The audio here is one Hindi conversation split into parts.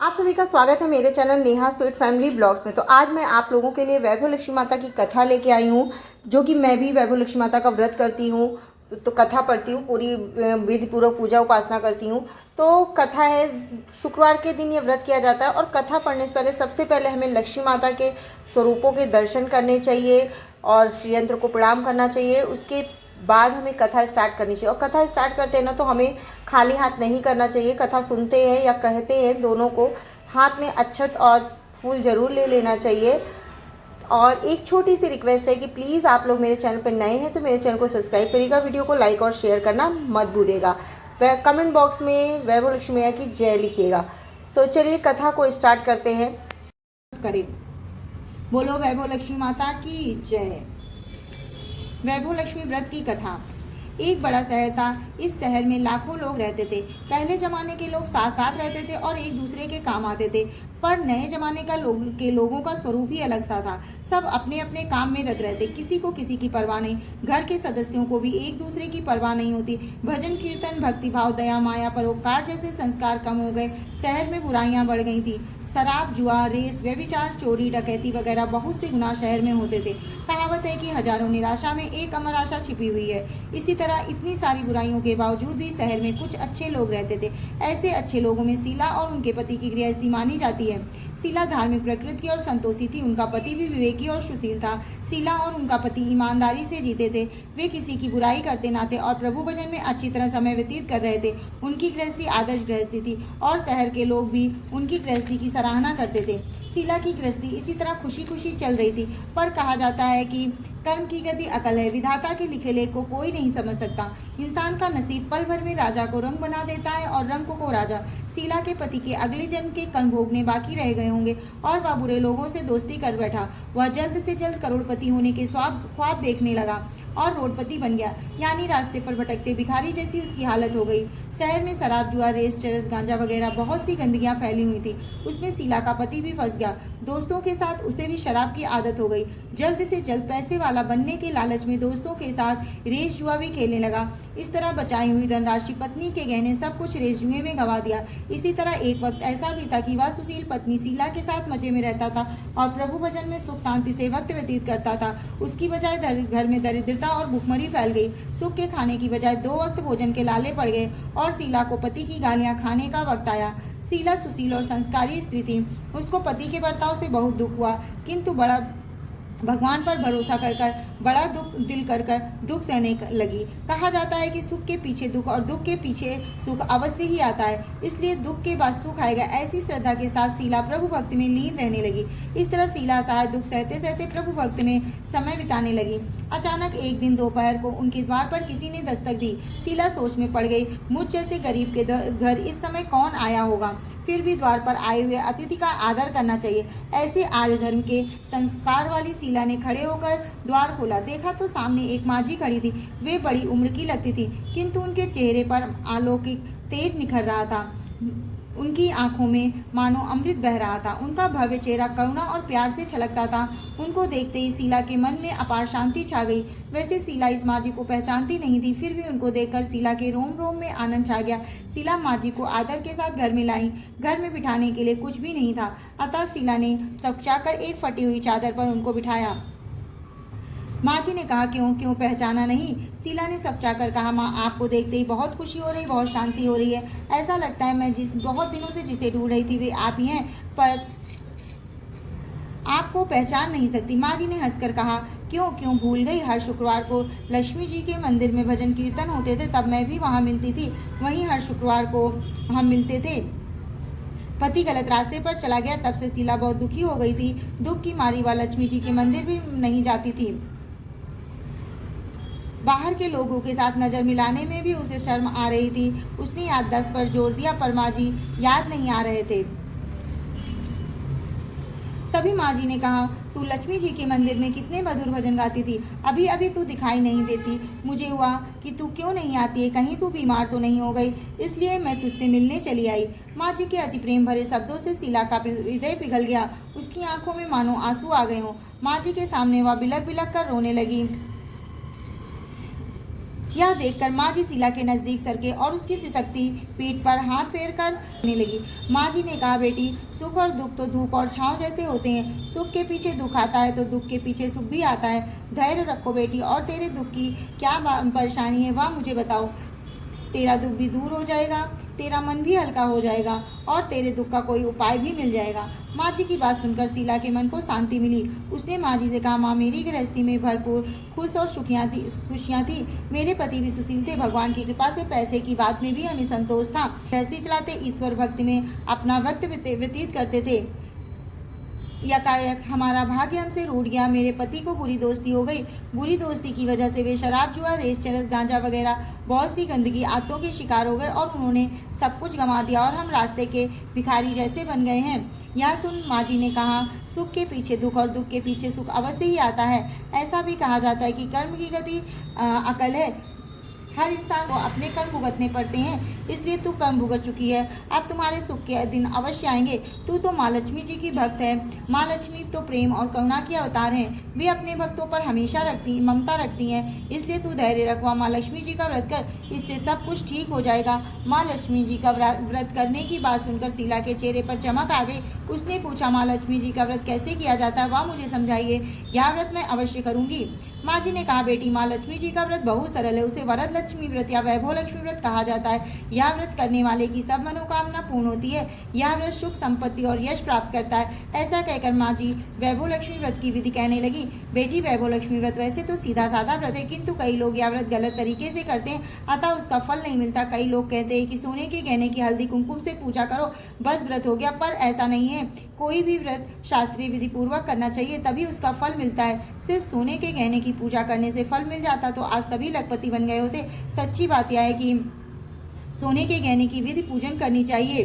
आप सभी का स्वागत है मेरे channel Neha sweet family blogs में। तो आज मैं आप लोगों के लिए वैभव लक्ष्मी माता की कथा लेके आई हूँ, जो कि मैं भी वैभव लक्ष्मी माता का व्रत करती हूँ, तो कथा पढ़ती हूँ, पूरी विधि पूर्वक पूजा उपासना करती हूँ। तो कथा है, शुक्रवार के दिन ये व्रत किया जाता है। और कथा पढ़ने से पहले सबसे पहले हमें लक्ष्मी माता के स्वरूपों के दर्शन करने चाहिए और श्री यंत्र को प्रणाम करना चाहिए। उसके बाद हमें कथा स्टार्ट करनी चाहिए। और कथा स्टार्ट करते हैं ना, तो हमें खाली हाथ नहीं करना चाहिए। कथा सुनते हैं या कहते हैं, दोनों को हाथ में अक्षत और फूल ज़रूर ले लेना चाहिए। और एक छोटी सी रिक्वेस्ट है कि प्लीज़ आप लोग मेरे चैनल पर नए हैं तो मेरे चैनल को सब्सक्राइब करिएगा, वीडियो को लाइक और शेयर करना मत भूलिएगा। कमेंट बॉक्स में वैभव लक्ष्मी मैया की जय लिखिएगा। तो चलिए कथा को स्टार्ट करते हैं। करें, बोलो वैभव लक्ष्मी माता की जय। वैभव लक्ष्मी व्रत की कथा। एक बड़ा शहर था। इस शहर में लाखों लोग रहते थे। पहले जमाने के लोग साथ साथ रहते थे और एक दूसरे के काम आते थे, पर नए जमाने का लोगों का स्वरूप ही अलग सा था। सब अपने अपने काम में रत रहते, किसी को किसी की परवाह नहीं। घर के सदस्यों को भी एक दूसरे की परवाह नहीं होती। भजन कीर्तन, भक्तिभाव, दया, माया, परोपकार जैसे संस्कार कम हो गए। शहर में बुराइयां बढ़ गई थी। शराब, जुआ, रेस, व्यभिचार, चोरी, डकैती वगैरह बहुत से गुनाह शहर में होते थे। कहावत है कि हजारों निराशा में एक अमर आशा छिपी हुई है। इसी तरह इतनी सारी बुराइयों के बावजूद भी शहर में कुछ अच्छे लोग रहते थे। ऐसे अच्छे लोगों में शीला और उनके पति की गृहस्थी मानी जाती है। शीला धार्मिक प्रकृति की और संतोषी थी। उनका पति भी विवेकी और सुशील था। शीला और उनका पति ईमानदारी से जीते थे। वे किसी की बुराई करते ना थे और प्रभु भजन में अच्छी तरह समय व्यतीत कर रहे थे। उनकी गृहस्थी आदर्श गृहस्थी थी और शहर के लोग भी उनकी गृहस्थी की सराहना करते थे। शीला की गृहस्थी इसी तरह खुशी खुशी चल रही थी। पर कहा जाता है कि कर्म की गति अकल है, विधाता के लिखे लेख को कोई नहीं समझ सकता। इंसान का नसीब पल भर में राजा को रंग बना देता है और रंग को राजा। शीला के पति के अगले जन्म के कर्म भोगने बाकी रह गए होंगे और वह बुरे लोगों से दोस्ती कर बैठा। वह जल्द से जल्द करोड़पति होने के ख्वाब देखने लगा और रोडपति बन गया, यानी रास्ते पर भटकते भिखारी जैसी उसकी हालत हो गई। शहर में शराब, जुआ, रेस, चरस, गांजा वगैरह बहुत सी गंदगियां फैली हुई थी। उसमें शीला का पति भी फंस गया। दोस्तों के साथ उसे भी शराब की आदत हो गई। जल्द से जल्द पैसे वाला बनने के लालच में दोस्तों के साथ रेस जुआ भी खेलने लगा। इस तरह बचाई हुई धनराशि, पत्नी के गहने, सब कुछ रेस जुए में गंवा दिया। इसी तरह एक वक्त ऐसा भी था कि वह सुशील पत्नी शीला के साथ मजे में रहता था और प्रभु भजन में सुख शांति से वक्त व्यतीत करता था। उसकी बजाय घर में दरिद्रता और भुखमरी फैल गई। सुख के खाने की बजाय 2 वक्त भोजन के लाले पड़ गए और शीला को पति की गालियां खाने का वक्त आया। शीला सुशील और संस्कारी स्त्री थी। उसको पति के बर्ताव से बहुत दुख हुआ, किंतु बड़ा भगवान पर भरोसा कर बड़ा दिल कर दुख सहने लगी। कहा जाता है कि सुख के पीछे दुख और दुख के पीछे सुख अवश्य ही आता है, इसलिए दुख के बाद सुख आएगा, ऐसी श्रद्धा के साथ शीला प्रभु भक्ति में लीन रहने लगी। इस तरह शीला असहाय दुख सहते सहते प्रभु भक्ति में समय बिताने लगी। अचानक एक दिन दोपहर को उनके द्वार पर किसी ने दस्तक दी। शीला सोच में पड़ गई, मुझ जैसे गरीब के घर इस समय कौन आया होगा। फिर भी द्वार पर आए हुए अतिथि का आदर करना चाहिए। ऐसे आर्य धर्म के संस्कार वाली शीला ने खड़े होकर द्वार खोला। देखा तो सामने एक माझी खड़ी थी। वे बड़ी उम्र की लगती थी, किंतु उनके चेहरे पर अलौकिक तेज निखर रहा था। उनकी आंखों में मानो अमृत बह रहा था। उनका भव्य चेहरा करुणा और प्यार से छलकता था। उनको देखते ही शीला के मन में अपार शांति छा गई। वैसे शीला इस माझी को पहचानती नहीं थी, फिर भी उनको देखकर शीला के रोम रोम में आनंद छा गया। शीला माझी को आदर के साथ घर में लाई। घर में बिठाने के लिए कुछ भी नहीं था, अतः शीला ने सकचाकर एक फटी हुई चादर पर उनको बिठाया। माझी ने कहा, क्यों पहचाना नहीं? शीला ने सकचाकर कहा, माँ, आपको देखते ही बहुत खुशी हो रही, बहुत शांति हो रही है। ऐसा लगता है मैं बहुत दिनों से जिसे ढूंढ रही थी वे आप ही हैं, पर आपको पहचान नहीं सकती। माझी ने हंसकर कहा, क्यों भूल गई? हर शुक्रवार को लक्ष्मी जी के मंदिर में भजन कीर्तन होते थे, तब मैं भी वहाँ मिलती थी। वहीं हर शुक्रवार को हम मिलते थे। पति गलत रास्ते पर चला गया, तब से शीला बहुत दुखी हो गई थी। दुख की मारी वह लक्ष्मी जी के मंदिर भी नहीं जाती थी। बाहर के लोगों के साथ नजर मिलाने में भी उसे शर्म आ रही थी। उसने याददाश्त पर जोर दिया, पर माझी याद नहीं आ रहे थे। तभी माझी ने कहा, तू लक्ष्मी जी के मंदिर में कितने मधुर भजन गाती थी, अभी अभी तू दिखाई नहीं देती। मुझे हुआ कि तू क्यों नहीं आती है, कहीं तू बीमार तो नहीं हो गई, इसलिए मैं तुझसे मिलने चली आई। माझी के अति प्रेम भरे शब्दों से शीला का हृदय पिघल गया। उसकी आंखों में मानो आंसू आ गए हों। माझी के सामने वह बिलख बिलख कर रोने लगी। यह देखकर माँ जी शीला के नजदीक सरके और उसकी सिसकती पीठ पर हाथ फेर कर कहने लगी। माँ जी ने कहा, बेटी, सुख और दुख तो धूप और छांव जैसे होते हैं। सुख के पीछे दुख आता है तो दुख के पीछे सुख भी आता है। धैर्य रखो बेटी, और तेरे दुख की क्या परेशानी है वह मुझे बताओ। तेरा दुख भी दूर हो जाएगा, तेरा मन भी हल्का हो जाएगा और तेरे दुख का कोई उपाय भी मिल जाएगा। माँ जी की बात सुनकर शीला के मन को शांति मिली। उसने माँ जी से कहा, माँ, मेरी गृहस्थी में भरपूर खुश और खुशियाँ थी। मेरे पति भी सुशील थे। भगवान की कृपा से पैसे की बात में भी हमें संतोष था। गृहस्थी चलाते ईश्वर भक्ति में अपना वक्त व्यतीत करते थे। यकायक हमारा भाग्य हमसे रूठ गया। मेरे पति को बुरी दोस्ती हो गई। बुरी दोस्ती की वजह से वे शराब, जुआ, रेस, चरस, गांजा वगैरह बहुत सी गंदगी आदतों के शिकार हो गए और उन्होंने सब कुछ गंवा दिया और हम रास्ते के भिखारी जैसे बन गए हैं। यह सुन माँ जी ने कहा, सुख के पीछे दुख और दुख के पीछे सुख अवश्य ही आता है। ऐसा भी कहा जाता है कि कर्म की गति अकल है। हर इंसान को अपने कर्म भुगतने पड़ते हैं, इसलिए तू कर्म भुगत चुकी है। अब तुम्हारे सुख के दिन अवश्य आएंगे। तू तो माँ लक्ष्मी जी की भक्त है। माँ लक्ष्मी तो प्रेम और करुणा की अवतार हैं। वे अपने भक्तों पर हमेशा ममता रखती हैं। इसलिए तू धैर्य रखवा, माँ लक्ष्मी जी का व्रत कर, इससे सब कुछ ठीक हो जाएगा। माँ लक्ष्मी जी का व्रत करने की बात सुनकर शीला के चेहरे पर चमक आ गई। उसने पूछा, माँ लक्ष्मी जी का व्रत कैसे किया जाता है, वह मुझे समझाइए। यह व्रत मैं अवश्य करूंगी। माँ जी ने कहा, बेटी, माँ लक्ष्मी जी का व्रत बहुत सरल है। उसे वरद लक्ष्मी व्रत या वैभव लक्ष्मी व्रत कहा जाता है। यह व्रत करने वाले की सब मनोकामना पूर्ण होती है। यह व्रत सुख, संपत्ति और यश प्राप्त करता है। ऐसा कहकर माँ जी वैभव लक्ष्मी व्रत की विधि कहने लगी। बेटी, वैभव लक्ष्मी व्रत वैसे तो सीधा साधा व्रत है, किंतु कई लोग यह व्रत गलत तरीके से करते हैं, अतः उसका फल नहीं मिलता। कई लोग कहते हैं कि सोने के गहने की हल्दी कुमकुम से पूजा करो, बस व्रत हो गया, पर ऐसा नहीं है। कोई भी व्रत शास्त्रीय विधि पूर्वक करना चाहिए, तभी उसका फल मिलता है। सिर्फ सोने के गहने की पूजा करने से फल मिल जाता तो आज सभी लखपति बन गए होते। सच्ची बात यह है कि सोने के गहने की विधि पूजन करनी चाहिए,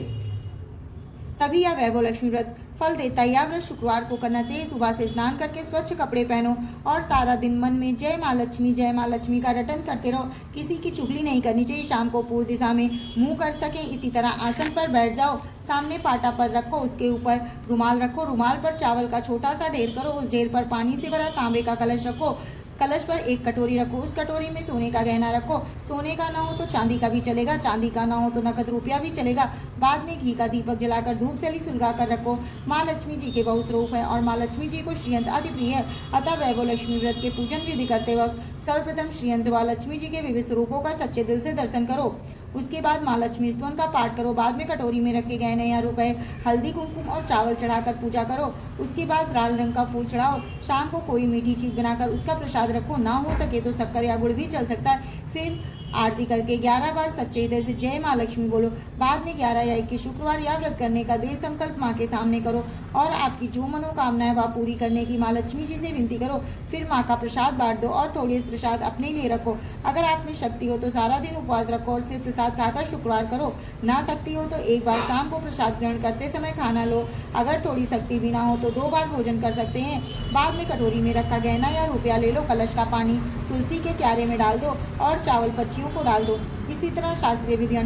तभी यह वैभव लक्ष्मी व्रत फल देता है। यह व्रत शुक्रवार को करना चाहिए। सुबह से स्नान करके स्वच्छ कपड़े पहनो और सारा दिन मन में जय माँ लक्ष्मी का रटन करते रहो। किसी की चुगली नहीं करनी चाहिए। शाम को पूर्व दिशा में मुंह कर सके इसी तरह आसन पर बैठ जाओ। सामने पाटा पर रखो, उसके ऊपर रुमाल रखो। रुमाल पर चावल का छोटा सा ढेर करो। उस ढेर पर पानी से भरा तांबे का कलश रखो। कलश पर एक कटोरी रखो। उस कटोरी में सोने का गहना रखो। सोने का ना हो तो चांदी का भी चलेगा, चांदी का ना हो तो नकद रुपया भी चलेगा। बाद में घी का दीपक जलाकर धूप जली सुलगा कर रखो। माँ लक्ष्मी जी के बहुस्वरूप है और माँ लक्ष्मी जी को श्रीयंत्र अति प्रिय है, अतः वैभव लक्ष्मी व्रत के पूजन विधि करते वक्त सर्वप्रथम श्रीयंत्र व लक्ष्मी जी के विविध स्वरूपों का सच्चे दिल से दर्शन करो। उसके बाद माँ लक्ष्मी स्तवन का पाठ करो। बाद में कटोरी में रखे गहने या रुपए, हल्दी, कुमकुम और चावल चढ़ाकर पूजा करो। उसके बाद लाल रंग का फूल चढ़ाओ। शाम को कोई मीठी चीज बनाकर उसका प्रसाद रखो। ना हो सके तो शक्कर या गुड़ भी चल सकता है। फिर आरती करके 11 बार सच्चे हृदय से जय माँ लक्ष्मी बोलो। बाद में 11 या 21 शुक्रवार यह व्रत करने का दृढ़ संकल्प माँ के सामने करो और आपकी जो मनोकामना है वह पूरी करने की माँ लक्ष्मी जी से विनती करो। फिर माँ का प्रसाद बांट दो और थोड़ी प्रसाद अपने लिए रखो। अगर आप में शक्ति हो तो सारा दिन उपवास रखो और सिर्फ प्रसाद खाकर शुक्रवार करो। ना शक्ति हो तो एक बार शाम को प्रसाद ग्रहण करते समय खाना लो। अगर थोड़ी शक्ति भी ना हो तो 2 बार भोजन कर सकते हैं। बाद में कटोरी में रखा गहना या रुपया ले लो। कलश का पानी तुलसी के क्यारे में डाल दो और चावल पक्षियों को डाल दो। इसी तरह शास्त्रीय विधि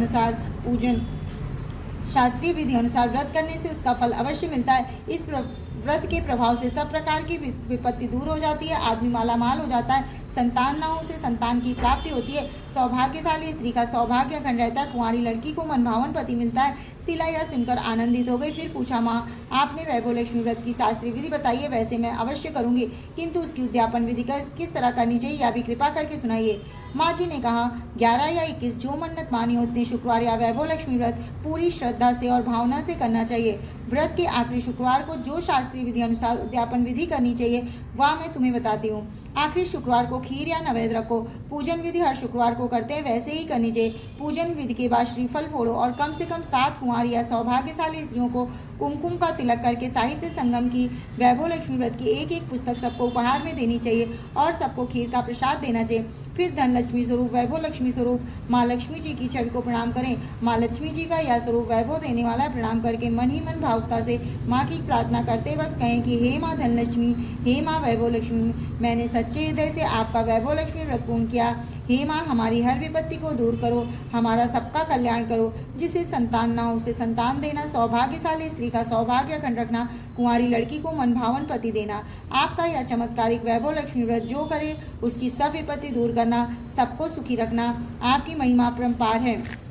अनुसार व्रत करने से उसका फल अवश्य मिलता है। इस व्रत के प्रभाव से सब प्रकार की विपत्ति दूर हो जाती है। आदमी मालामाल हो जाता है। संतान ना हो से संतान की प्राप्ति होती है। सौभाग्यशाली स्त्री का सौभाग्य अखंड रहता है। कुंवारी लड़की को मनभावन पति मिलता है। शीला यह सुनकर आनंदित हो गई। फिर पूछा, माँ, आपने वैभव लक्ष्मी व्रत की शास्त्रीय विधि बताई है, वैसे मैं अवश्य करूंगी, किंतु उसकी उद्यापन विधि किस तरह करनी चाहिए यह भी कृपा करके सुनाइए। माँ जी ने कहा, 11 या 21 जो मन्नत मानी उतने शुक्रवार या वैभव लक्ष्मी व्रत पूरी श्रद्धा से और भावना से करना चाहिए। व्रत के आखिरी शुक्रवार को जो शास्त्रीय विधि अनुसार उद्यापन विधि करनी चाहिए वह मैं तुम्हें बताती हूँ। आखिरी शुक्रवार को खीर या नैवेद्य रखो। पूजन विधि हर शुक्रवार को करते हैं वैसे ही करनी चाहिए। पूजन विधि के बाद श्रीफल फोड़ो और कम से कम 7 कुंवारी या सौभाग्यशाली स्त्रियों को कुमकुम का तिलक करके साहित्य संगम की वैभव लक्ष्मी व्रत की एक पुस्तक सबको उपहार में देनी चाहिए और सबको खीर का प्रसाद देना चाहिए। फिर धन लक्ष्मी स्वरूप, वैभव लक्ष्मी स्वरूप माँ लक्ष्मी जी की छवि को प्रणाम करें। माँ लक्ष्मी जी का यह स्वरूप वैभव देने वाला प्रणाम करके मन ही मन भावुकता से माँ की प्रार्थना करते वक्त कहें कि हे माँ धन लक्ष्मी, हे माँ वैभव लक्ष्मी, मैंने सच्चे हृदय से आपका वैभव लक्ष्मी व्रत पूर्ण किया। हे माँ, हमारी हर विपत्ति को दूर करो, हमारा सबका कल्याण करो। जिसे संतान ना हो उसे संतान देना, सौभाग्यशाली स्त्री का सौभाग्य अखंड रखना, कुंवारी लड़की को मनभावन पति देना। आपका यह चमत्कारिक वैभव लक्ष्मी व्रत जो करे उसकी सब विपत्ति दूर करना, सबको सुखी रखना। आपकी महिमा अपरंपार है।